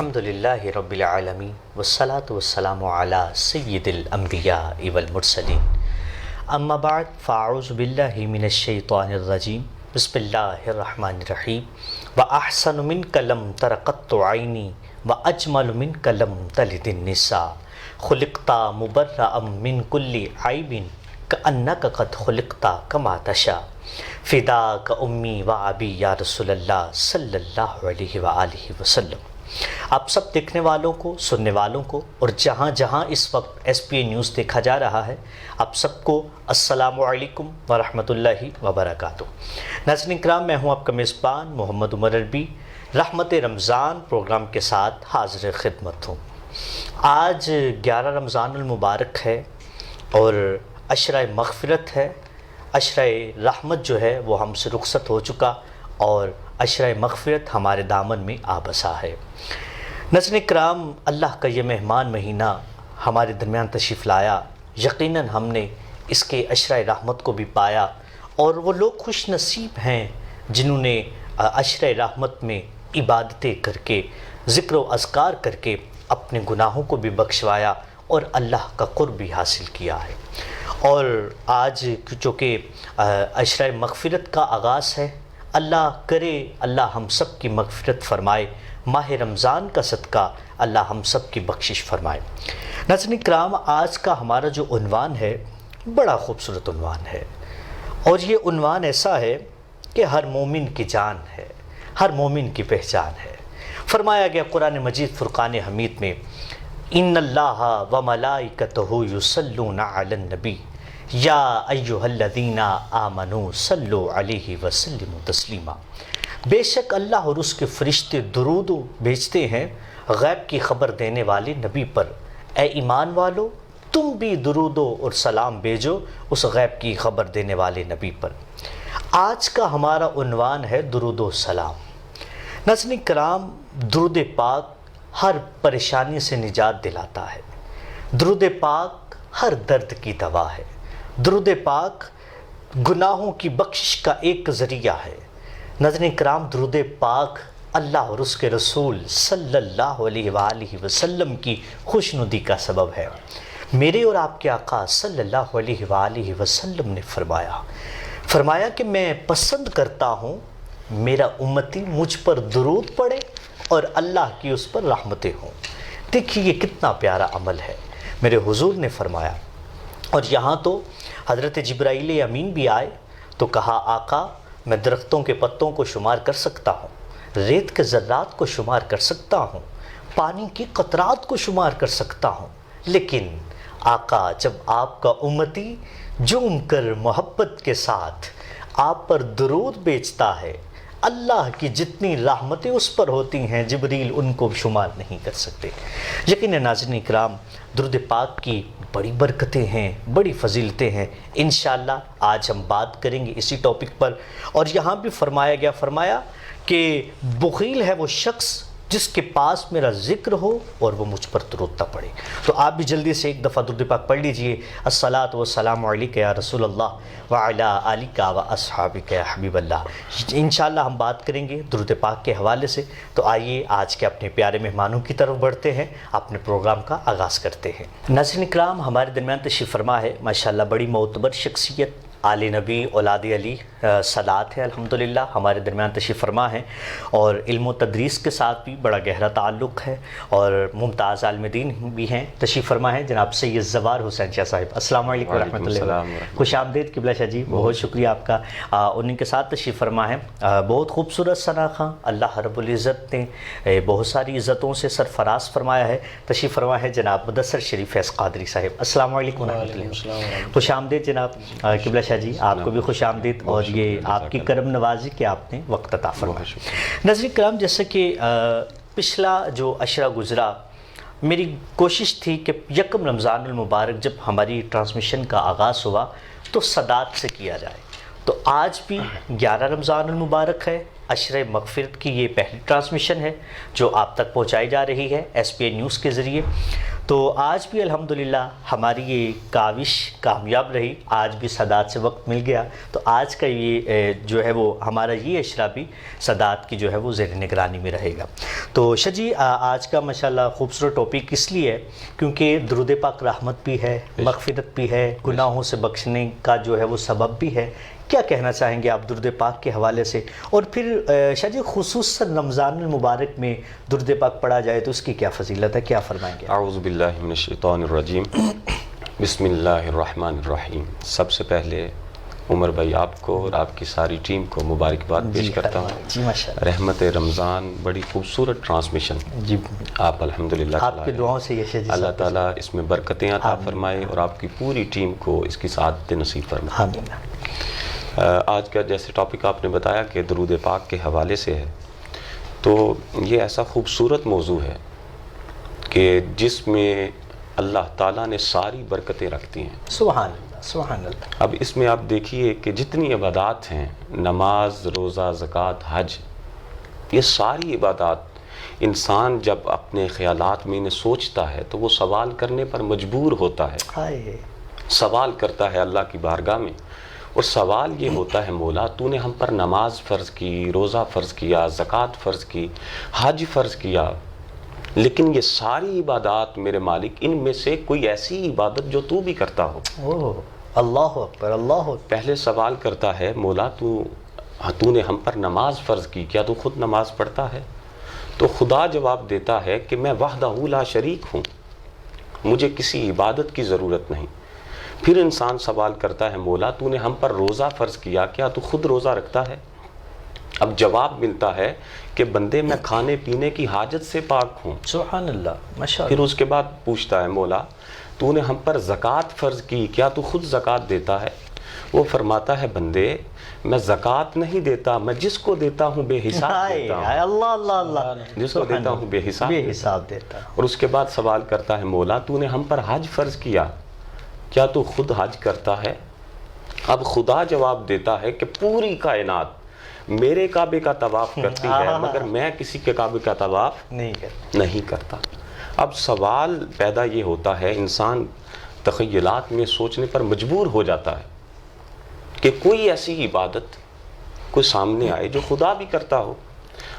الحمدللہ رب العالمین والصلاة والسلام علی سید الانبیاء والمرسلین اما بعد فاعوذ باللہ من الشیطان الرجیم بسم اللہ الرحمن الرحیم وَأَحْسَنُ مِنْكَ لَمْ تَرَ قَطُّ عَيْنِي وَأَجْمَلُ مِنْكَ لَمْ تَلِدِ النِّسَاءُ خُلِقْتَ مُبَرَّأً مِنْ كُلِّ عَيْبٍ كَأَنَّكَ قَدْ خُلِقْتَ كَمَا تَشَاءُ فِدَاكَ أُمِّي وَأَبِي یا رسول اللہ صلی اللہ علیہ وآلہ وسلم۔ آپ سب دیکھنے والوں کو، سننے والوں کو اور جہاں جہاں اس وقت ایس پی اے نیوز دیکھا جا رہا ہے، آپ سب کو السلام علیکم ورحمۃ اللہ وبرکاتہ۔ ناظرین کرام، میں ہوں آپ کا میزبان محمد عمر عربی، رحمت رمضان پروگرام کے ساتھ حاضر خدمت ہوں۔ آج 11 رمضان المبارک ہے اور عشرہ مغفرت ہے۔ عشرہ رحمت جو ہے وہ ہم سے رخصت ہو چکا اور عشرہ مغفرت ہمارے دامن میں آ بسا ہے۔ ناظرین کرام، اللہ کا یہ مہمان مہینہ ہمارے درمیان تشریف لایا، یقیناً ہم نے اس کے عشرہ رحمت کو بھی پایا، اور وہ لوگ خوش نصیب ہیں جنہوں نے عشرہ رحمت میں عبادتیں کر کے، ذکر و اذکار کر کے اپنے گناہوں کو بھی بخشوایا اور اللہ کا قرب بھی حاصل کیا ہے۔ اور آج چونکہ عشرہ مغفرت کا آغاز ہے، اللہ کرے اللہ ہم سب کی مغفرت فرمائے، ماہ رمضان کا صدقہ اللہ ہم سب کی بخشش فرمائے۔ ناظرین کرام، آج کا ہمارا جو عنوان ہے بڑا خوبصورت عنوان ہے، اور یہ عنوان ایسا ہے کہ ہر مومن کی جان ہے، ہر مومن کی پہچان ہے۔ فرمایا گیا قرآن مجید فرقان حمید میں، ان اللہ و ملائکتہ یصلون علی النبی یا ایھا الذین آمنوا صلوا علیہ وسلموا تسلیما۔ بے شک اللہ اور اس کے فرشتے درود بھیجتے ہیں غیب کی خبر دینے والے نبی پر، اے ایمان والو تم بھی درود اور سلام بھیجو اس غیب کی خبر دینے والے نبی پر۔ آج کا ہمارا عنوان ہے درود و سلام۔ ناظرین کرام، درود پاک ہر پریشانی سے نجات دلاتا ہے، درود پاک ہر درد کی دوا ہے، درود پاک گناہوں کی بخشش کا ایک ذریعہ ہے۔ ناظرین کرام، درود پاک اللہ اور اس کے رسول صلی اللہ علیہ وآلہ وسلم کی خوشنودی کا سبب ہے۔ میرے اور آپ کے آقا صلی اللہ علیہ وآلہ وسلم نے فرمایا کہ میں پسند کرتا ہوں میرا امتی مجھ پر درود پڑھے اور اللہ کی اس پر رحمتیں ہوں۔ دیکھیے یہ کتنا پیارا عمل ہے، میرے حضور نے فرمایا۔ اور یہاں تو حضرت جبرائیل امین بھی آئے تو کہا، آقا میں درختوں کے پتوں کو شمار کر سکتا ہوں، ریت کے ذرات کو شمار کر سکتا ہوں، پانی کی قطرات کو شمار کر سکتا ہوں، لیکن آقا جب آپ کا امتی جھوم کر محبت کے ساتھ آپ پر درود بیچتا ہے، اللہ کی جتنی رحمتیں اس پر ہوتی ہیں جبریل ان کو شمار نہیں کر سکتے۔ یقیناً ناظرین کرام، درود پاک کی بڑی برکتیں ہیں، بڑی فضیلتیں ہیں۔ انشاءاللہ آج ہم بات کریں گے اسی ٹاپک پر۔ اور یہاں بھی فرمایا کہ بخیل ہے وہ شخص جس کے پاس میرا ذکر ہو اور وہ مجھ پر درود نہ پڑے۔ تو آپ بھی جلدی سے ایک دفعہ درود پاک پڑھ لیجئے، الصلاۃ والسلام علیک یا رسول اللہ وعلی آلک و اصحابک یا حبیب اللہ۔ انشاءاللہ ہم بات کریں گے درود پاک کے حوالے سے۔ تو آئیے آج کے اپنے پیارے مہمانوں کی طرف بڑھتے ہیں، اپنے پروگرام کا آغاز کرتے ہیں۔ ناظرین کرام، ہمارے درمیان تشریف فرما ہے ماشاءاللہ بڑی معتبر شخصیت، آل نبی اولاد علی صلات ہے، الحمدللہ ہمارے درمیان تشریف فرما ہے، اور علم و تدریس کے ساتھ بھی بڑا گہرا تعلق ہے، اور ممتاز عالم دین بھی ہیں، تشریف فرما ہے جناب سید زوار حسین شاہ صاحب۔ السلام علیکم ورحمۃ اللہ، خوش آمدید قبلہ شاہ جی، بہت شکریہ آپ کا۔ انہیں کے ساتھ تشریف فرما ہے بہت خوبصورت ثنا خاں، اللہ رب العزت نے بہت ساری عزتوں سے سرفراز فرمایا ہے، تشریف فرما ہے جناب مدثر شریف فیض قادری صاحب۔ السلام علیکم ورحمۃ اللہ، خوش آمدید جناب قبلہ شاہ جی، آپ کو بھی خوش آمدید، اور یہ آپ کی کرم نوازی کہ آپ نے وقت عطا فرمایا۔ ناظرین کرام، جیسے کہ پچھلا جو عشرہ گزرا، میری کوشش تھی کہ یکم رمضان المبارک جب ہماری ٹرانسمیشن کا آغاز ہوا تو صدات سے کیا جائے۔ تو آج بھی 11 رمضان المبارک ہے، عشرہ مغفرت کی یہ پہلی ٹرانسمیشن ہے جو آپ تک پہنچائی جا رہی ہے ایس پی اے نیوز کے ذریعے۔ تو آج بھی الحمدللہ ہماری یہ کاوش کامیاب رہی، آج بھی سادات سے وقت مل گیا، تو آج کا یہ جو ہے وہ ہمارا یہ اشرا بھی سادات کی جو ہے وہ زیر نگرانی میں رہے گا۔ تو شاہ جی آج کا ماشاءاللہ خوبصورت ٹاپک اس لیے ہے کیونکہ درود پاک رحمت بھی ہے، مغفرت بھی ہے، گناہوں سے بخشنے کا جو ہے وہ سبب بھی ہے۔ کیا کہنا چاہیں گے آپ درود پاک کے حوالے سے؟ اور پھر شاہ جی خصوصاً رمضان المبارک میں درود پاک پڑھا جائے تو اس کی کیا فضیلت ہے، کیا فرمائیں گے؟ اعوذ باللہ من الشیطان الرجیم، بسم اللہ الرحمن الرحیم۔ سب سے پہلے عمر بھائی آپ کو اور آپ کی ساری ٹیم کو مبارکباد پیش کرتا ہوں۔ جی ماشاءاللہ، رحمت رمضان بڑی خوبصورت ٹرانسمیشن جی آپ الحمدللہ آپ کے دعاؤں سے یہ شاہ جی اللہ تعالیٰ اس میں برکتیں عطا فرمائے اور آپ کی پوری ٹیم کو اس کی سعادت نصیب فرمائے۔ آمین۔ آج کا جیسے ٹاپک آپ نے بتایا کہ درود پاک کے حوالے سے ہے، تو یہ ایسا خوبصورت موضوع ہے کہ جس میں اللہ تعالیٰ نے ساری برکتیں رکھتی ہیں۔ سبحان اللہ، سبحان اللہ۔ اب اس میں آپ دیکھیے کہ جتنی عبادات ہیں، نماز، روزہ، زکوٰۃ، حج، یہ ساری عبادات انسان جب اپنے خیالات میں انہیں سوچتا ہے تو وہ سوال کرنے پر مجبور ہوتا ہے، ہائے، سوال کرتا ہے اللہ کی بارگاہ میں، اور سوال یہ ہوتا ہے مولا تو نے ہم پر نماز فرض کی، روزہ فرض کیا، زکوٰۃ فرض کی، حج فرض کیا، لیکن یہ ساری عبادات میرے مالک ان میں سے کوئی ایسی عبادت جو تو بھی کرتا ہو۔ اوہ اللہ اکبر، اللہ اکبر۔ پہلے سوال کرتا ہے مولا تو نے ہم پر نماز فرض کی، کیا تو خود نماز پڑھتا ہے؟ تو خدا جواب دیتا ہے کہ میں وحدہ لا شریک ہوں، مجھے کسی عبادت کی ضرورت نہیں۔ پھر انسان سوال کرتا ہے مولا تو نے ہم پر روزہ فرض کیا، کیا تو خود روزہ رکھتا ہے؟ اب جواب ملتا ہے کہ بندے میں کھانے پینے کی حاجت سے پاک ہوں۔ سبحان اللہ، ماشاء پھر اللہ۔ اس کے بعد پوچھتا ہے مولا تو نے ہم پر زکوٰۃ فرض کی، کیا تو خود زکوٰۃ دیتا ہے؟ وہ فرماتا ہے بندے میں زکوٰۃ نہیں دیتا، میں جس کو دیتا ہوں بے حساب دیتا ہوں، اللہ اللہ اللہ، جس کو دیتا ہوں بے حساب بے دیتا ہوں۔ حساب دیتا ہوں۔ اور اس کے بعد سوال کرتا ہے مولا تو نے ہم پر حج فرض کیا، کیا تو خود حج کرتا ہے؟ اب خدا جواب دیتا ہے کہ پوری کائنات میرے کعبے کا طواف کرتی ہے مگر میں کسی کے کعبے کا طواف نہیں کرتا۔ اب سوال پیدا یہ ہوتا ہے، انسان تخیلات میں سوچنے پر مجبور ہو جاتا ہے کہ کوئی ایسی عبادت کوئی سامنے آئے جو خدا بھی کرتا ہو۔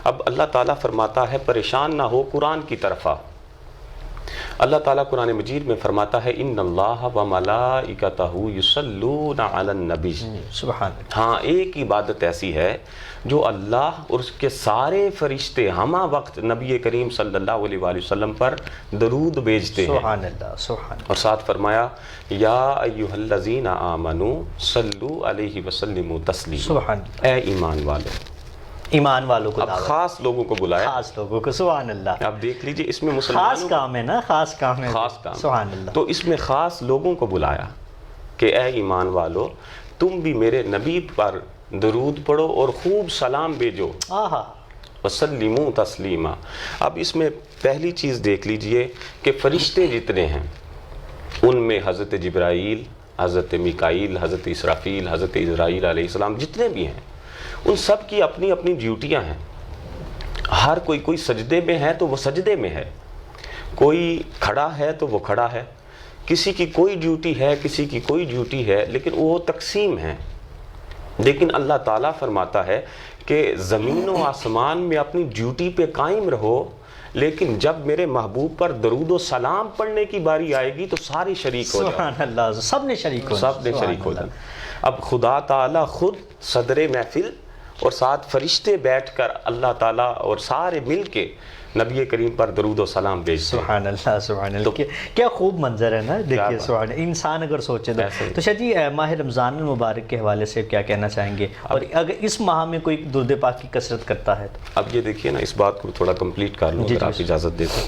اب اللہ تعالیٰ فرماتا ہے پریشان نہ ہو، قرآن کی طرف آ۔ اللہ تعالیٰ قرآن مجید میں فرماتا ہے ان اللہ و ملائکتہ یصلون علی النبی۔ سبحان اللہ۔ ہاں، ایک عبادت ایسی ہے جو اللہ اور اس کے سارے فرشتے ہمہ وقت نبی کریم صلی اللہ علیہ وآلہ وسلم پر درود بھیجتے ہیں۔ سبحان اللہ، سبحان اللہ۔ اور ساتھ فرمایا یا ایھا الذین آمنوا صلوا علیہ وسلموا تسلیما۔ سبحان اللہ۔ اے ایمان والو، ایمان والوں کو اب دعوت، خاص لوگوں کو بلایا۔ خاص لوگوں کو، سبحان اللہ۔ اب دیکھ لیجئے اس میں خاص مسلمانوں کام ہے نا، خاص کام ہے، خاص کام، سبحان اللہ۔ تو اس میں خاص لوگوں کو بلایا کہ اے ایمان والو تم بھی میرے نبی پر درود پڑھو اور خوب سلام بھیجو، آہا، وسلموا تسلیما۔ اب اس میں پہلی چیز دیکھ لیجئے کہ فرشتے جتنے ہیں ان میں حضرت جبرائیل، حضرت میکائیل، حضرت اسرافیل، حضرت اسرائیل علیہ السلام جتنے بھی ہیں، ان سب کی اپنی اپنی ڈیوٹیاں ہیں۔ ہر کوئی سجدے میں ہے تو وہ سجدے میں ہے، کوئی کھڑا ہے تو وہ کھڑا ہے، کسی کی کوئی ڈیوٹی ہے، کسی کی کوئی ڈیوٹی ہے، لیکن وہ تقسیم ہے۔ لیکن اللہ تعالیٰ فرماتا ہے کہ زمین و آسمان میں اپنی ڈیوٹی پہ قائم رہو، لیکن جب میرے محبوب پر درود و سلام پڑھنے کی باری آئے گی تو سارے شریک ہو جائیں، سبحان اللہ، سب نے شریک ہونا، سب نے شریک ہو جائیں۔ اب خدا تعالیٰ خود صدر محفل اور ساتھ فرشتے بیٹھ کر اللہ تعالیٰ اور سارے مل کے نبی کریم پر درود و سلام بھیجتے ہیں۔ سبحان اللہ، سبحان اللہ۔ کیا خوب منظر ہے نا، دیکھیے سبحان اللہ، انسان اگر سوچے تو شاہ جی ماہ رمضان المبارک کے حوالے سے کیا کہنا چاہیں گے؟ اور اگر اس ماہ میں کوئی درود پاک کی کثرت کرتا ہے تو اب یہ دیکھیے نا، اس بات کو تھوڑا کمپلیٹ کر لوں اگر آپ اجازت دیتے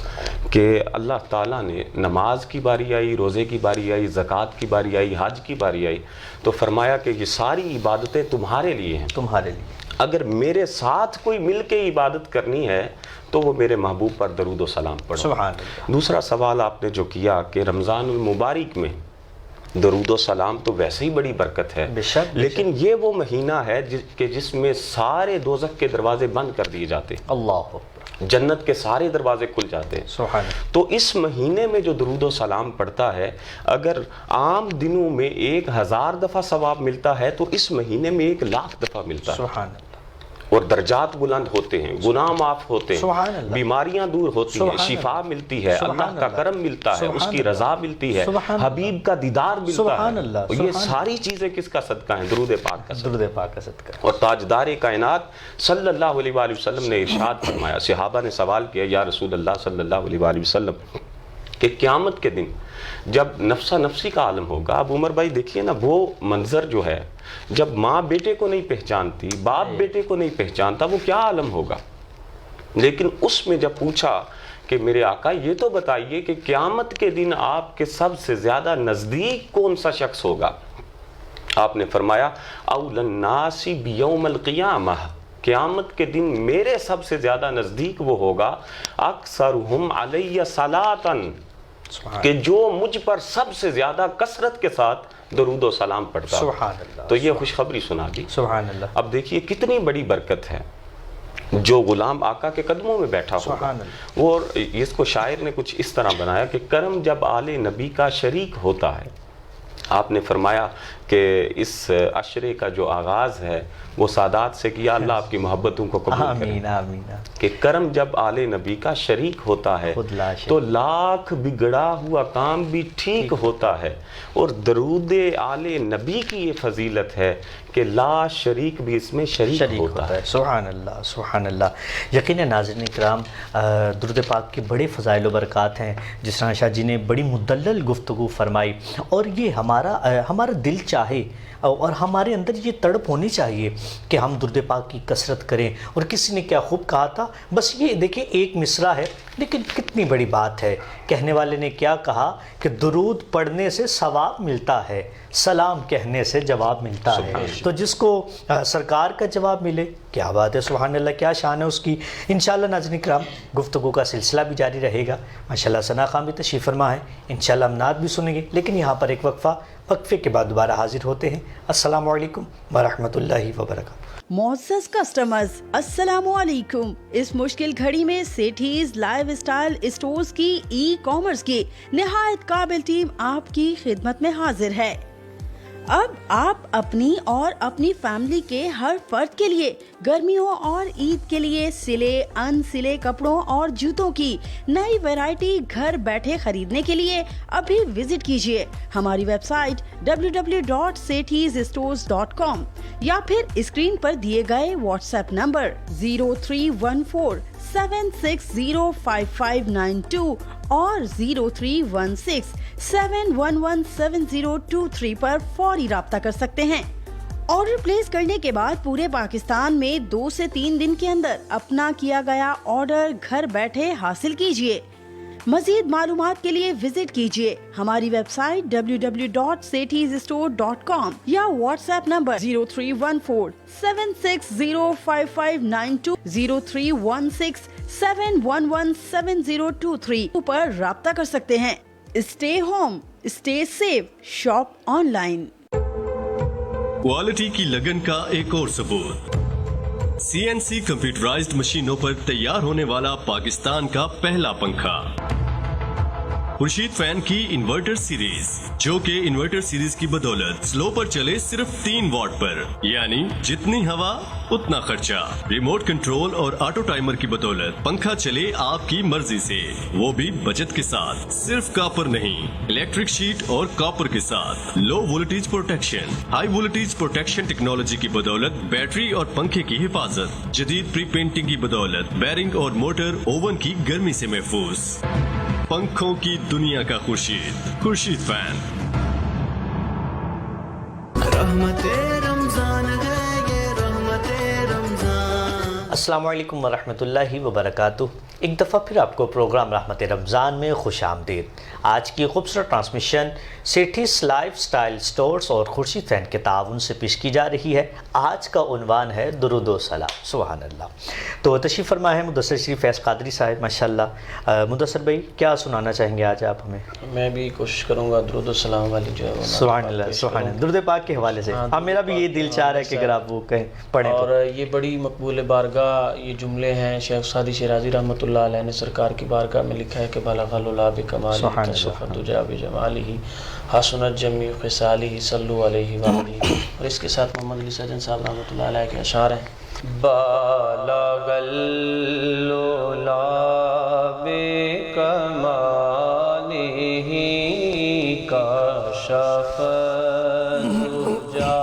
کہ اللہ تعالیٰ نے نماز کی باری آئی، روزے کی باری آئی، زکوٰۃ کی باری آئی، حج کی باری آئی، تو فرمایا کہ یہ ساری عبادتیں تمہارے لیے ہیں، تمہارے لیے۔ اگر میرے ساتھ کوئی مل کے عبادت کرنی ہے تو وہ میرے محبوب پر درود و سلام پڑھو۔ سبحان اللہ۔ دوسرا سوال آپ نے جو کیا کہ رمضان المبارک میں درود و سلام تو ویسے ہی بڑی برکت ہے، لیکن یہ وہ مہینہ ہے جس میں سارے دوزخ کے دروازے بند کر دیے جاتے ہیں، اللہ جنت کے سارے دروازے کھل جاتے ہیں۔ سبحان اللہ۔ تو اس مہینے میں جو درود و سلام پڑھتا ہے، اگر عام دنوں میں 1000 دفعہ ثواب ملتا ہے تو اس مہینے میں 1,00,000 دفعہ ملتا ہے، سبحان اللہ۔ اور درجات بلند ہوتے ہیں، گناہ معاف ہوتے ہیں، بیماریاں دور ہوتی ہیں، شفا ملتی ہے، اللہ کا کرم ملتا ہے، اس کی رضا ملتی ہے، حبیب کا دیدار ملتا ہے۔ یہ ساری چیزیں کس کا صدقہ ہیں؟ درود پاک کا صدقہ، درود پاک کا صدقہ۔ اور تاجدار کائنات صلی اللہ علیہ وآلہ وسلم نے ارشاد فرمایا، صحابہ نے سوال کیا یا رسول اللہ صلی اللہ علیہ وآلہ وسلم کہ قیامت کے دن جب نفسا نفسی کا عالم ہوگا، اب عمر بھائی دیکھیے نا وہ منظر جو ہے، جب ماں بیٹے کو نہیں پہچانتی، باپ بیٹے کو نہیں پہچانتا، وہ کیا عالم ہوگا؟ لیکن اس میں جب پوچھا کہ میرے آقا یہ تو بتائیے کہ قیامت کے دن آپ کے سب سے زیادہ نزدیک کون سا شخص ہوگا؟ آپ نے فرمایا اول الناس بیوم القیامہ، قیامت کے دن میرے سب سے زیادہ نزدیک وہ ہوگا اکثرہم علی صلاۃً، کہ جو مجھ پر سب سے زیادہ کثرت کے ساتھ درود و سلام پڑھتا ہے۔ سبحان اللہ۔ تو یہ خوشخبری سنا دی۔ سبحان اللہ۔ اب دیکھیے کتنی بڑی برکت ہے، جو غلام آقا کے قدموں میں بیٹھا ہوگا، اور اس کو شاعر نے کچھ اس طرح بنایا کہ کرم جب آل نبی کا شریک ہوتا ہے۔ آپ نے فرمایا کہ اس عشرے کا جو آغاز ہے وہ سادات سے کیا، اللہ آپ کی محبتوں کو قبول کرے، آمین آمین۔ کہ کرم جب آل نبی کا شریک ہوتا ہے تو لاکھ بگڑا ہوا کام بھی ٹھیک ہوتا ہے، اور درود آل نبی کی یہ فضیلت ہے کہ لا شریک بھی اس میں شریک ہوتا ہے۔ سبحان اللہ سبحان اللہ۔ یقیناً ناظرین کرام، درود پاک کے بڑے فضائل و برکات ہیں، جس طرح شاہ جی نے بڑی مدلل گفتگو فرمائی، اور یہ ہمارا دل چاہے اور ہمارے اندر یہ تڑپ ہونی چاہیے کہ ہم درود پاک کی کثرت کریں۔ اور کسی نے کیا خوب کہا تھا، بس یہ دیکھیں ایک مصرع ہے لیکن کتنی بڑی بات ہے۔ کہنے والے نے کیا کہا کہ درود پڑھنے سے ثواب ملتا ہے، سلام کہنے سے جواب ملتا ہے۔ تو جس کو سرکار کا جواب ملے، کیا بات ہے، سبحان اللہ، کیا شان ہے اس کی۔ انشاءاللہ ناظرین کرام، گفتگو کا سلسلہ بھی جاری رہے گا۔ ماشاءاللہ ثنا خان بھی تشریف فرما ہے، انشاءاللہ ہم نعت بھی سنیں گے، لیکن یہاں پر ایک وقفے کے بعد دوبارہ حاضر ہوتے ہیں۔ السلام علیکم ورحمۃ اللہ وبرکاتہ۔ معزز کسٹمرز، السلام علیکم۔ اس مشکل گھڑی میں سیٹھیز لائف اسٹائل اسٹورز کی ای کامرس کی نہایت قابل ٹیم آپ کی خدمت میں حاضر ہے۔ اب آپ اپنی اور اپنی فیملی کے ہر فرد کے لیے گرمیوں اور عید کے لیے سلے ان سلے کپڑوں اور جوتوں کی نئی ویرائٹی گھر بیٹھے خریدنے کے لیے ابھی وزٹ کیجیے ہماری ویب سائٹ www.sethysstores.com یا پھر اسکرین پر دیے گئے واٹس ایپ نمبر 031476055592 اور 0316711703 پر فوری رابطہ کر سکتے ہیں۔ آرڈر پلیس کرنے کے بعد پورے پاکستان میں 2 سے 3 دن کے اندر اپنا کیا گیا آرڈر گھر بیٹھے حاصل کیجیے۔ مزید معلومات کے لیے وزٹ کیجیے ہماری ویب سائٹ www.sethysstore.com یا واٹس ایپ نمبر 031476055592 0316711703 پر رابطہ کر سکتے ہیں۔ Stay home, stay safe, shop online. Quality کی لگن کا ایک اور ثبوت، CNC کمپیوٹرائزڈ مشینوں پر تیار ہونے والا پاکستان کا پہلا پنکھا خورشید فین کی انورٹر سیریز، جو کہ انورٹر سیریز کی بدولت سلو پر چلے صرف 3 واٹ پر، یعنی جتنی ہوا اتنا خرچہ۔ ریموٹ کنٹرول اور آٹو ٹائمر کی بدولت پنکھا چلے آپ کی مرضی سے، وہ بھی بچت کے ساتھ۔ صرف کاپر نہیں، الیکٹرک شیٹ اور کاپر کے ساتھ low voltage protection, high voltage protection technology کی بدولت بیٹری اور پنکھے کی حفاظت، جدید پری پینٹنگ کی بدولت بیرنگ اور موٹر اوون کی گرمی سے محفوظ۔ پنکھوں کی دنیا کا خورشید فین۔ السلام السلام علیکم ورحمۃ اللہ وبرکاتہ. ایک دفعہ پھر آپ کو پروگرام رحمت رمضان میں خوش آمدید. آج کی خوبصورت ٹرانسمیشن سیٹھیز لائف سٹائل سٹورز اور خورشید فین کے تعاون سے پیش کی جا رہی ہے. آج کا عنوان ہے درود و سلام. سبحان اللہ. تو تشریف فرما ہے مدثر شریف فیض قادری صاحب. ماشاءاللہ مدثر بھائی کیا سنانا چاہیں گے آج آپ ہمیں؟ میں بھی کوشش کروں گا درود و سلام والی جو ہے وہ سبحان اللہ سبحان اللہ درود پاک کے حوالے سے. ہاں میرا بھی یہ دل چاہ رہا ہے کہ اگر آپ وہ کہیں پڑھیں. اور یہ بڑی مقبول بارگاہ یہ جملے ہیں. شیخ سعدی شیرازی رحمۃ اللہ علیہ نے سرکار کی بارگاہ میں لکھا ہے کہ بلغ العلا بکمالہ فتجا بجمالہ حسنت جمیع خصالہ صلو علیہ وآلہ. اور اس کے ساتھ محمد علی سجن صاحب رحمۃ اللہ علیہ کے اشعار ہیں. بلغ العلا بکمالہ کشف الدجا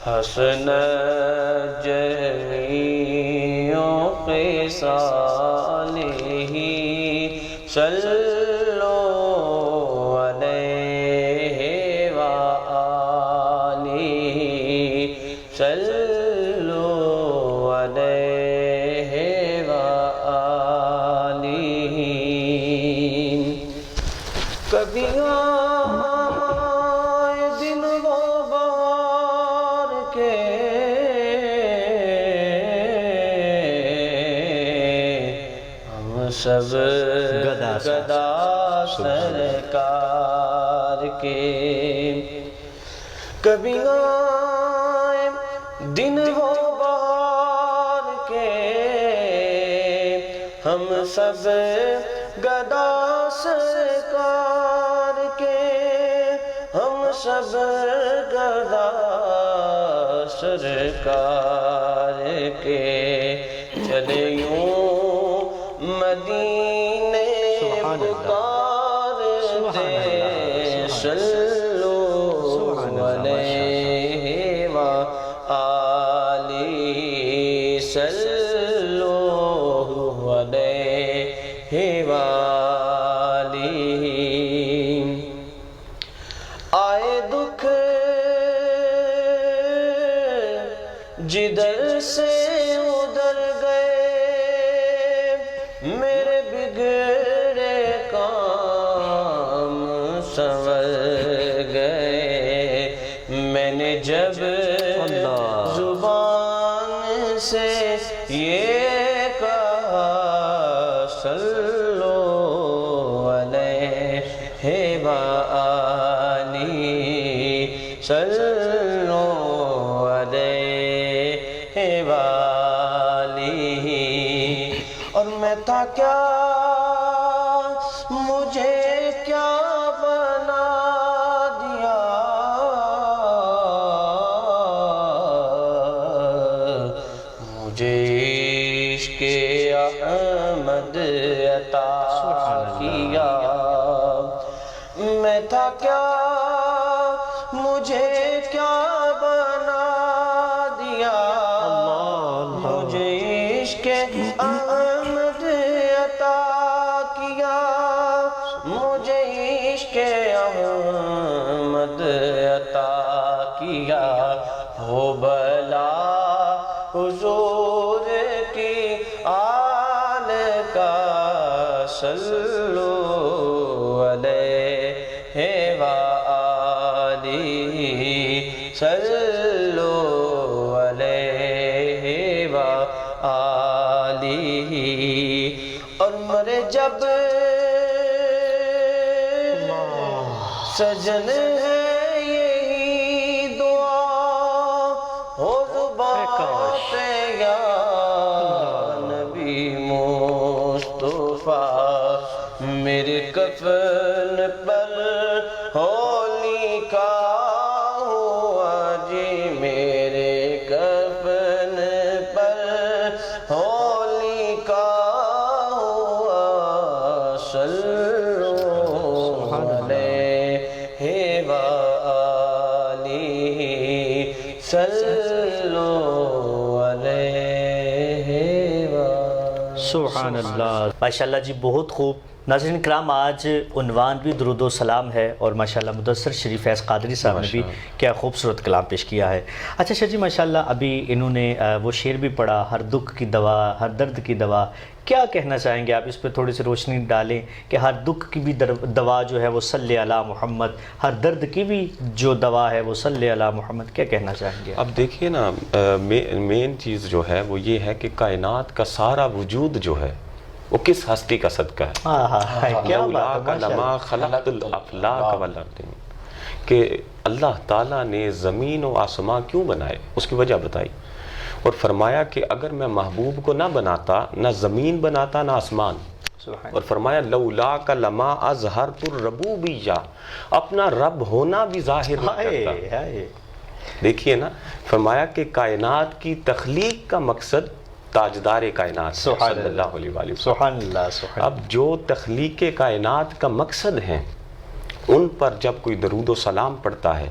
حسن جمیع خصالہ صلو علیہ وآلہ صلو علیہ وآلہ. کبھی سب گدا سرکار کے کبھی آئے دن وہ بہار کے ہم سب گدا سرکار کے ہم سب گدا سرکار کے چلے یوں مدینے پکارتے صلو علیہ وآلہ صلو علیہ وآلہ. آئے دکھ جدھر سے ادھر گئے میرے بگڑے کام سنور گئے. میں نے جب زبان سے یہ کہا صلو علیہ وآلہ صلو علیہ وآلہ. اور میں تھا کیا مجھے کیا بنا دیا مجھے عشق احمد عطا کیا. میں تھا کیا مجھے کیا بنا دیا مجھے عشق احمد عطا کیا مجھے عشق احمد عطا کیا. ہو بلا حضور کی آل کا صلو علیہ وآلہ صلو علیہ وآلہ. اور مرے جب سجن ہے یہی دعا ہو زبان پہ یا نبی مصطفیٰ میرے کفن پر ہو لکھا ہوا جی میرے کفن پر ہو لکھا ہوا صلو علیہ وآلہ صلو علیہ وآلہ. سبحان اللہ. ماشاء اللہ جی بہت خوب. ناظرین کرام، آج عنوان بھی درود و سلام ہے اور ماشاءاللہ مدثر شریف فیض قادری صاحب نے بھی کیا خوبصورت کلام پیش کیا ہے۔ اچھا شاہ جی، ماشاءاللہ ابھی انہوں نے وہ شعر بھی پڑھا، ہر دکھ کی دوا، ہر درد کی دوا، کیا کہنا چاہیں گے آپ اس پہ تھوڑی سی روشنی ڈالیں کہ ہر دکھ کی بھی دوا جو ہے وہ صلی علی محمد، ہر درد کی بھی جو دوا ہے وہ صلی علی محمد، کیا کہنا چاہیں گے؟ اب دیکھیے نا، مین چیز جو ہے وہ یہ ہے کہ کائنات کا سارا وجود جو ہے وہ کس ہستی کا صدقہ ہے؟ لما خلقت الافلاک والارض، کہ اللہ تعالیٰ نے زمین و آسمان کیوں بنائے، اس کی وجہ بتائی اور فرمایا کہ اگر میں محبوب کو نہ بناتا، نہ زمین بناتا نہ آسمان، اور فرمایا لولاک لما اظہرت الربوبیہ، اپنا رب ہونا بھی ظاہر نہ کرتا۔ دیکھیے نا، فرمایا کہ کائنات کی تخلیق کا مقصد تاجدار کائنات صلی اللہ علیہ وسلم۔ سبحان اللہ۔ اب جو تخلیق کائنات کا مقصد ہیں، ان پر جب کوئی درود و سلام پڑھتا ہے،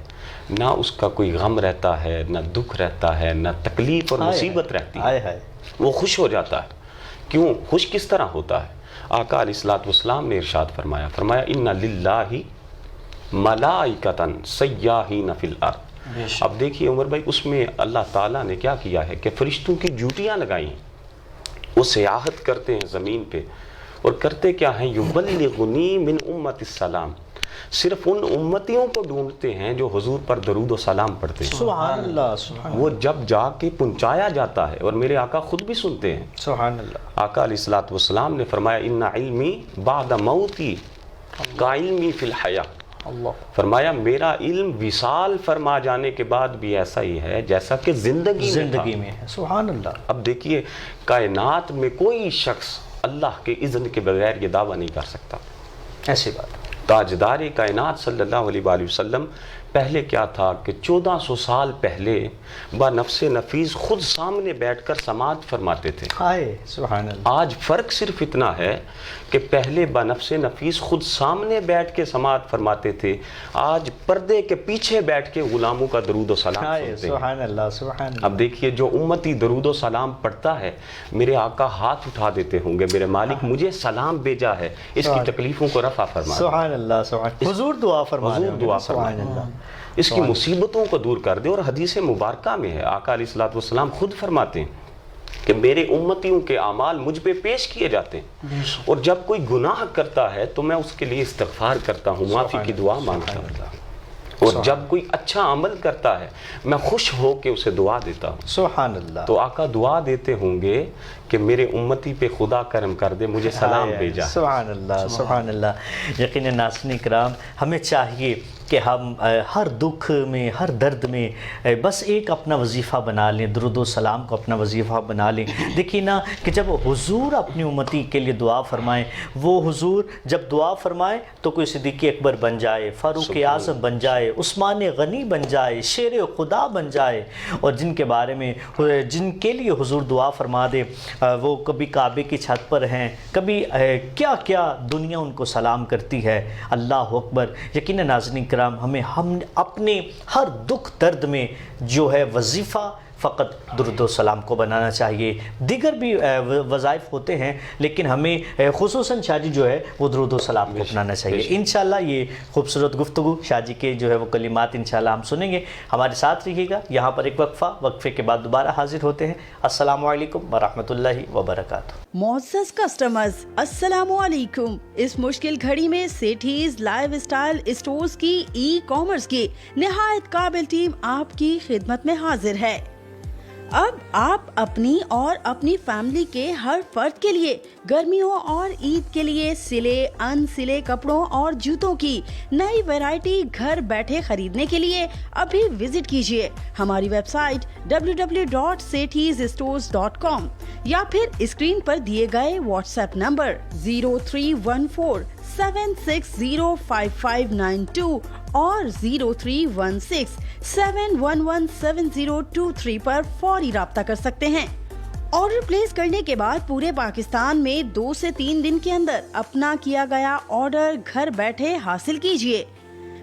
نہ اس کا کوئی غم رہتا ہے، نہ دکھ رہتا ہے، نہ تکلیف اور مصیبت رہتی ہے، وہ خوش ہو جاتا ہے۔ کیوں خوش کس طرح ہوتا ہے؟ آقا علیہ الصلوۃ والسلام نے ارشاد فرمایا ان للہ ملائکۃ سیاحین فی الارض۔ اب دیکھیے عمر بھائی، اس میں اللہ تعالیٰ نے کیا کیا ہے کہ فرشتوں کی ڈیوٹیاں لگائی ہیں، وہ سیاحت کرتے ہیں زمین پہ، اور کرتے کیا ہیں؟ یبلغنی من امت السلام، صرف ان امتیوں کو ڈھونڈتے ہیں جو حضور پر درود و سلام پڑھتے ہیں۔ سبحان اللہ۔ وہ جب جا کے پہنچایا جاتا ہے، اور میرے آقا خود بھی سنتے ہیں۔ سبحان اللہ۔ آقا علیہ الصلوۃ والسلام نے فرمایا ان علمی بعد موتی کعلمی فی الحیاۃ، فرمایا میرا علم وصال فرما جانے کے بعد بھی ایسا ہی ہے جیسا کہ زندگی میں ہے۔ سبحان اللہ۔ اب دیکھیے، کائنات میں کوئی شخص اللہ کے اذن کے بغیر یہ دعویٰ نہیں کر سکتا۔ ایسی بات۔ تاجدار کائنات صلی اللہ علیہ وآلہ وسلم پہلے کیا تھا کہ 1400 سال پہلے با نفس نفیس خود سامنے بیٹھ کر سماعت فرماتے تھے۔ سبحان اللہ۔ آج فرق صرف اتنا ہے کہ پہلے با نفس نفیس خود سامنے بیٹھ کے سماعت فرماتے تھے، آج پردے کے پیچھے بیٹھ کے غلاموں کا درود و سلام سنتے ہیں۔ سبحان اللہ، سبحان اللہ۔ اب دیکھیے، جو امتی درود و سلام پڑھتا ہے، میرے آقا ہاتھ اٹھا دیتے ہوں گے، میرے مالک مجھے سلام بھیجا ہے، اس کی تکلیفوں کو رفع فرما۔ سبحان اللہ، سبحان، حضور دعا فرما، حضور دعا فرما، اس کی مصیبتوں کو دور کر دے۔ اور حدیث مبارکہ میں ہے، آقا علیہ الصلوۃ والسلام خود فرماتے ہیں کہ میرے امتیوں کے اعمال مجھ پہ پیش کیے جاتے ہیں، اور جب کوئی گناہ کرتا ہے تو میں اس کے لیے استغفار کرتا ہوں، معافی کی دعا مانگتا ہوں، اور جب کوئی اچھا عمل کرتا ہے میں خوش ہو کے اسے دعا دیتا ہوں۔ سبحان اللہ۔ تو آقا دعا دیتے ہوں گے کہ میرے امتی پہ خدا کرم کر دے، مجھے سلام بھیجا۔ سبحان اللہ، سبحان اللہ۔ یقیناً ناظرین کرام، ہمیں چاہیے کہ ہم ہر دکھ میں، ہر درد میں بس ایک اپنا وظیفہ بنا لیں، درود و سلام کو اپنا وظیفہ بنا لیں۔ دیکھیے نا کہ جب حضور اپنی امتی کے لیے دعا فرمائیں، وہ حضور جب دعا فرمائیں تو کوئی صدیق اکبر بن جائے، فاروق اعظم بن جائے، عثمان غنی بن جائے، شیر خدا بن جائے، اور جن کے بارے میں، جن کے لیے حضور دعا فرما دے، وہ کبھی کعبے کی چھت پر ہیں، کبھی کیا کیا دنیا ان کو سلام کرتی ہے۔ اللہ اکبر۔ یقیناً ناظرین کرام، ہم اپنے ہر دکھ درد میں جو ہے وظیفہ فقط درود و سلام کو بنانا چاہیے۔ دیگر بھی وظائف ہوتے ہیں، لیکن ہمیں خصوصاً شاہ جی جو ہے وہ درود و سلام کو اپنانا چاہیے۔ انشاءاللہ یہ خوبصورت گفتگو شاہ جی کے جو ہے وہ کلمات انشاءاللہ ہم سنیں گے۔ ہمارے ساتھ رہیے گا۔ یہاں پر ایک وقفے کے بعد دوبارہ حاضر ہوتے ہیں۔ السلام علیکم ورحمۃ اللہ وبرکاتہ۔ معزز کسٹمرز، السلام علیکم۔ اس مشکل گھڑی میں سیٹھیز لائف اسٹائل اسٹورز کی ای کامرس کی نہایت قابل ٹیم آپ کی خدمت میں حاضر ہے۔ اب آپ اپنی اور اپنی فیملی کے ہر فرد کے لیے گرمیوں اور عید کے لیے سلے ان سلے کپڑوں اور جوتوں کی نئی ویرائٹی گھر بیٹھے خریدنے کے لیے ابھی وزٹ کیجیے ہماری ویب سائٹ www.sethysstores.com یا پھر اسکرین پر دیے گئے واٹس ایپ نمبر 031476055592 اور 0316711703 پر فوری رابطہ کر سکتے ہیں۔ آرڈر پلیس کرنے کے بعد پورے پاکستان میں 2 سے 3 دن کے اندر اپنا کیا گیا آرڈر گھر بیٹھے حاصل کیجیے۔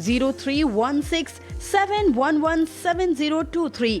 0316-7117023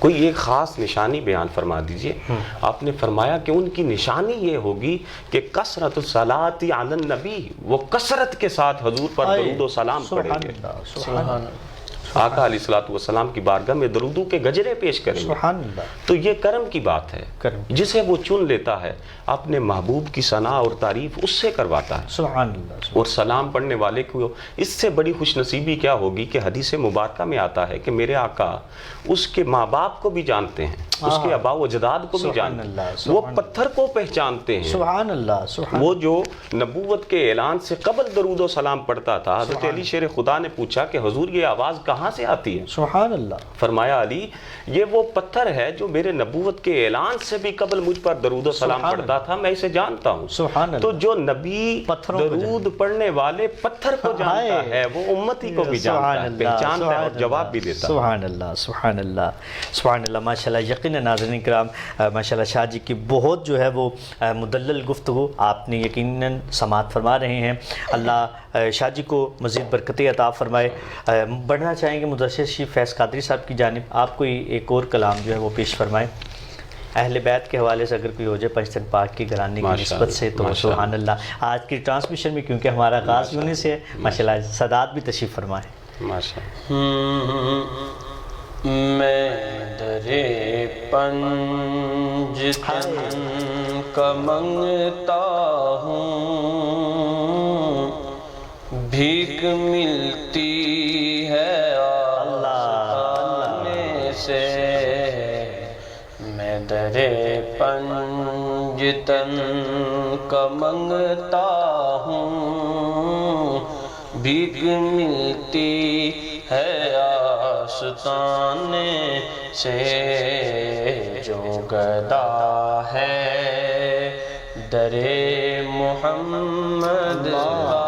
کوئی ایک خاص نشانی بیان فرما دیجئے. آپ نے فرمایا کہ ان کی نشانی یہ ہوگی کہ کثرت الصلاۃ علی النبی، وہ کثرت کے ساتھ حضور پر درود و سلام پڑھیں گے. سبحان اللہ. آقا علیہ الصلوۃ والسلام کی بارگاہ میں درودوں کے گجرے پیش کریں گے. سبحان اللہ. تو یہ کرم کی بات ہے، جسے وہ چن لیتا ہے اپنے محبوب کی ثنا اور تعریف اس سے کرواتا ہے. سبحان اللہ. اور سلام پڑھنے والے کو اس سے بڑی خوش نصیبی کیا ہوگی کہ حدیث مبارکہ میں آتا ہے کہ میرے آقا اس کے ماں باپ کو بھی جانتے ہیں، اس کے آبا و اجداد کو بھی جانتے ہیں، وہ پتھر کو پہچانتے ہیں. سبحان اللہ. وہ جو نبوت کے اعلان سے قبل درود و سلام پڑھتا تھا، حضرت علی شیر خدا نے پوچھا کہ حضور یہ آواز کہاں سے آتی ہے؟ سبحان اللہ. فرمایا علی یہ وہ پتھر ہے جو میرے نبوت کے اعلان سے بھی قبل مجھ پر درود و سلام پڑھتا تھا، میں اسے جانتا ہوں. سبحان اللہ. تو جو نبی درود پڑھنے والے پتھر کو جانتا ہے وہ امتی کو بھی جانتا ہے، پہچانتا ہے اور جواب بھی دیتا ہے. سبحان اللہ. سبحان اللہ. سبحان اللہ. ماشاءاللہ. یقیناً ناظرین کرام ماشاءاللہ شاہ جی کی بہت جو ہے وہ مدلل گفتگو آپ نے یقیناً سماعت فرما رہے ہیں. اللہ شاہ جی کو مزید برکتیں عطا فرمائے. بڑھنا چاہیں گے مدثر شریف فیض قادری صاحب کی جانب. آپ کوئی ایک اور کلام جو ہے وہ پیش فرمائیں اہل بیت کے حوالے سے، اگر کوئی ہو جائے پنجتن پاک کی گھرانے کی نسبت سے تو. سبحان اللہ. آج کی ٹرانسمیشن میں کیونکہ ہمارا آغاز ہونے سے ہے، ماشاءاللہ سادات بھی تشریف فرمائیں. میں درے پنجتن کا منگتا ہوں، بھیک ملتی ہے آنے سے. میں درے پنجتن کا منگتا ہوں، بھیک ملتی ہے آستانے سے. جو گدا ہے درے محمد کا،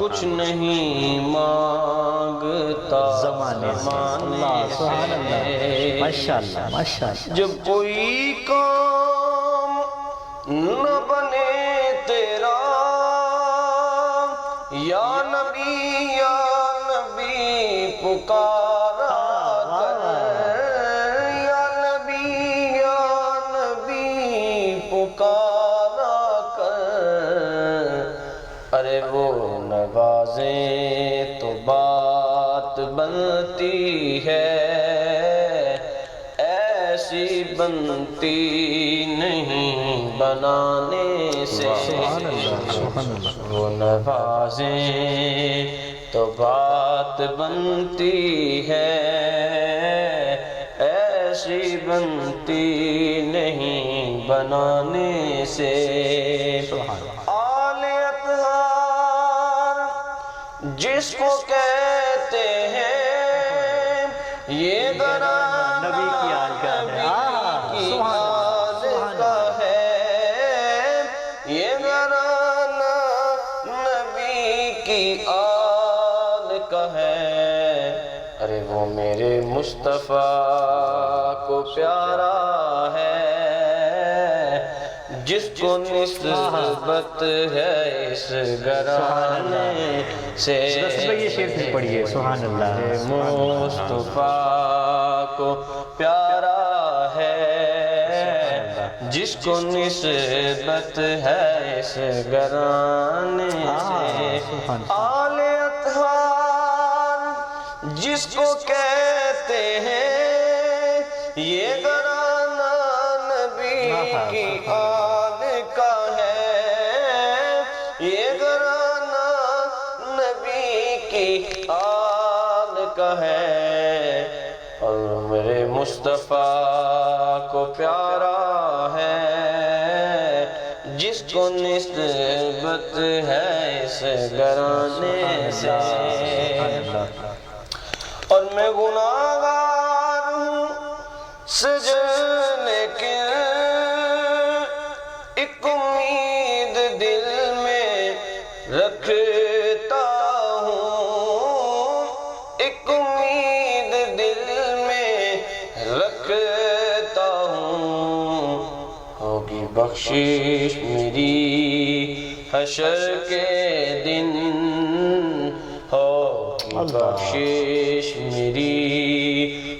کچھ نہیں مانگتا زمانے سے. ماشاءاللہ. ماشاءاللہ. جب کوئی کام نہ بنے تیرا، یا نبی پکارا کر، یا نبی پکارا کر. ارے وہ نوازیں تو بات بنتی ہے، ایسی بنتی نہیں بنانے سے. وہ نوازیں تو بات بنتی ہے، ایسی بنتی نہیں بنانے سے. آل اطہار جس کو کہتے ہیں، یہ گھرانہ نبی کی آل کا ہے، یہ گھرانہ نبی کی آل کا ہے. ارے وہ میرے مصطفیٰ کو پیارا ہے، جس کو نسبت ہے اس گھرانے سے. یہ شعر بھی پڑھیے. سبحان اللہ. مصطفیٰ کو پیارا ہے، جس کو نسبت ہے اس گھرانے سے. آل اطہار جس کو کہتے ہیں، یہ گھرانہ نبی کی آل کا ہے، یہ گھرانہ نبی کی آل کا ہے. اور میرے مصطفیٰ کو پیارا ہے، جس کو نسبت ہے اس گھرانے سے. اور میں گناہگار ہوں سجن، لیکن ایک امید دل میں رکھتا ہوں، ایک امید دل میں رکھتا ہوں. ہوگی بخشش میری حشر کے دن، ہو بخشش میری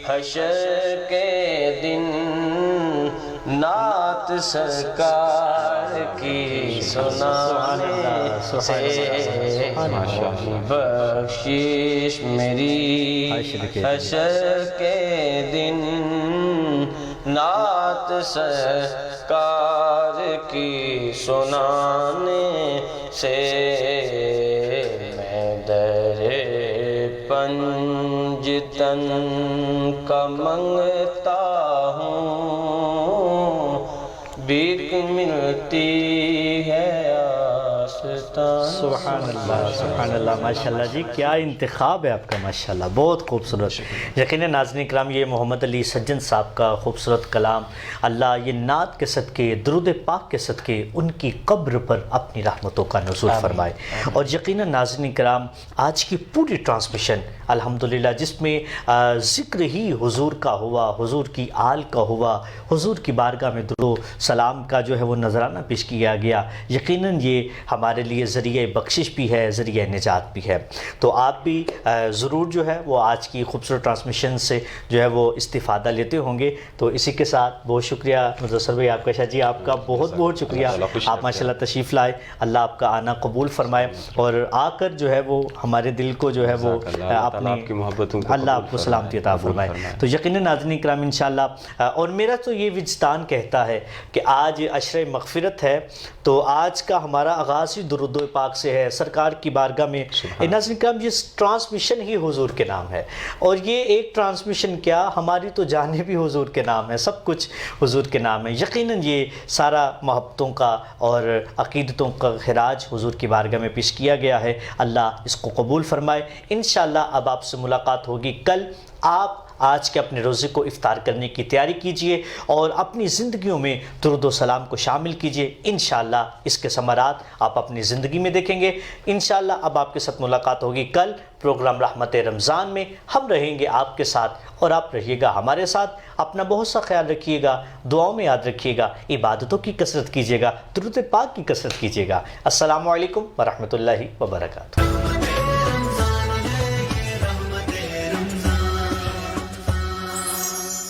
حشر کے دن نعت سرکار کی سنانے سے، بخشش میری حشر کے دن نعت سرکار کی سنانے سے، میں در پنجتن کا منگتا ہوں، بھیک ملتی ہے آستان۔ سبحان اللہ، سبحان اللہ، ماشاءاللہ جی، کیا انتخاب ہے آپ کا، ماشاءاللہ بہت خوبصورت۔ یقیناً ناظرین کرام، یہ محمد علی سجن صاحب کا خوبصورت کلام، اللہ یہ نعت کے صدقے، درود پاک کے صدقے ان کی قبر پر اپنی رحمتوں کا نزول فرمائے۔ اور یقیناً ناظرین کرام، آج کی پوری ٹرانسمیشن الحمدللہ جس میں ذکر ہی حضور کا ہوا، حضور کی آل کا ہوا، حضور کی بارگاہ میں درود و سلام کا جو ہے وہ نذرانہ پیش کیا گیا، یقیناً یہ ہمارے لیے ذریعہ بخشش بھی ہے، ذریعہ نجات بھی ہے۔ تو آپ بھی ضرور جو ہے وہ آج کی خوبصورت ٹرانسمیشن سے جو ہے وہ استفادہ لیتے ہوں گے۔ تو اسی کے ساتھ بہت شکریہ مدثر بھائی آپ کا، شاہ جی آپ کا بہت بہت شکریہ، آپ ماشاءاللہ تشریف لائے، اللہ آپ کا آنا قبول فرمائے، اور آ کر جو ہے وہ ہمارے دل کو جو ہے وہ اپنی اللہ آپ کو سلامتی عطا فرمائے۔ تو یقیناً ناظرین کرام انشاءاللہ، اور میرا تو یہ وجدان کہتا ہے کہ آج عشرِ مغفرت ہے، تو آج کا ہمارا آغاز ہی درود پاک سے ہے، سرکار کی بارگاہ میں۔ ناظرین کرام، یہ ٹرانسمیشن ہی حضور کے نام ہے، اور یہ ایک ٹرانسمیشن کیا، ہماری تو جانیں بھی حضور کے نام ہے، سب کچھ حضور کے نام ہے۔ یقیناً یہ سارا محبتوں کا اور عقیدتوں کا خراج حضور کی بارگاہ میں پیش کیا گیا ہے، اللہ اس کو قبول فرمائے۔ انشاءاللہ اب آپ سے ملاقات ہوگی کل۔ آپ آج کے اپنے روزے کو افطار کرنے کی تیاری کیجئے اور اپنی زندگیوں میں درود و سلام کو شامل کیجئے، انشاءاللہ اس کے ثمرات آپ اپنی زندگی میں دیکھیں گے۔ انشاءاللہ اب آپ کے ساتھ ملاقات ہوگی کل پروگرام رحمت رمضان میں، ہم رہیں گے آپ کے ساتھ اور آپ رہیے گا ہمارے ساتھ۔ اپنا بہت سا خیال رکھیے گا، دعاؤں میں یاد رکھیے گا، عبادتوں کی کثرت کیجیے گا، درود پاک کی کثرت کیجیے گا۔ السلام علیکم ورحمۃ اللہ وبرکاتہ۔